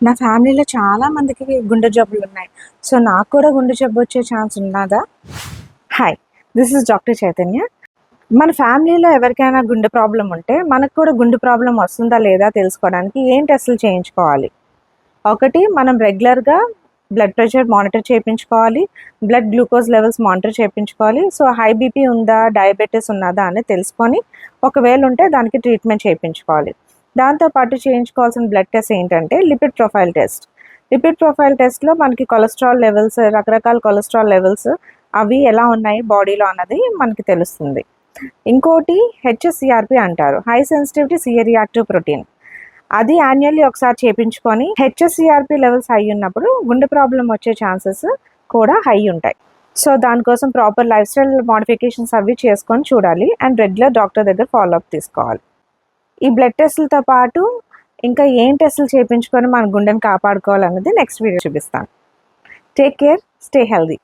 నా ఫ్యామిలీలో చాలా మందికి గుండె జబ్బులు ఉన్నాయి. సో, నాకు కూడా గుండె జబ్బు వచ్చే ఛాన్స్ ఉన్నదా? Hi! This is doctor Chaitanya. మన ఫ్యామిలీలో ఎవరికైనా గుండె ప్రాబ్లమ్ ఉంటే, మనకు కూడా గుండె ప్రాబ్లమ్ వస్తుందా లేదా తెలుసుకోవడానికి ఏం టెస్టులు చేయించుకోవాలి? ఒకటి, మనం రెగ్యులర్‌గా బ్లడ్ ప్రెషర్ మానిటర్ చేయించుకోవాలి. బ్లడ్ గ్లూకోజ్ లెవెల్స్ మానిటర్ చేయించుకోవాలి. సో, హై బీపీ ఉందా, డయాబెటిస్ ఉన్నదా అని తెలుసుకొని, ఒకవేళ ఉంటే దానికి ట్రీట్మెంట్ చేయించుకోవాలి. దాంతోపాటు చేయించుకోవాల్సిన బ్లడ్ టెస్ట్ ఏంటంటే lipid profile test. Lipid profile టెస్ట్‌లో మనకి కొలెస్ట్రాల్ లెవెల్స్, రకరకాల కొలెస్ట్రాల్ లెవెల్స్ అవి ఎలా ఉన్నాయి బాడీలో అన్నది మనకి తెలుస్తుంది. ఇంకోటి హెచ్ఎస్‌సిఆర్‌పి అంటారు. High sensitivity C reactive protein. అది యాన్యువల్లీ ఒకసారి చేయించుకొని హెచ్ఎస్‌సిఆర్‌పి లెవెల్స్ హై ఉన్నప్పుడు గుండె ప్రాబ్లమ్ వచ్చే ఛాన్సెస్ కూడా హై ఉంటాయి. సో, దానికోసం ప్రాపర్ లైఫ్ స్టైల్ మోడిఫికేషన్స్ అవి చేసుకొని చూడాలి అండ్ రెగ్యులర్ డాక్టర్ దగ్గర ఫాలో అప్ తీసుకోవాలి. ఈ బ్లడ్ టెస్టులతో పాటు ఇంకా ఏం టెస్టులు చేయించుకొని మన గుండెని కాపాడుకోవాలన్నది నెక్స్ట్ వీడియో చూపిస్తాను. Take care, stay healthy.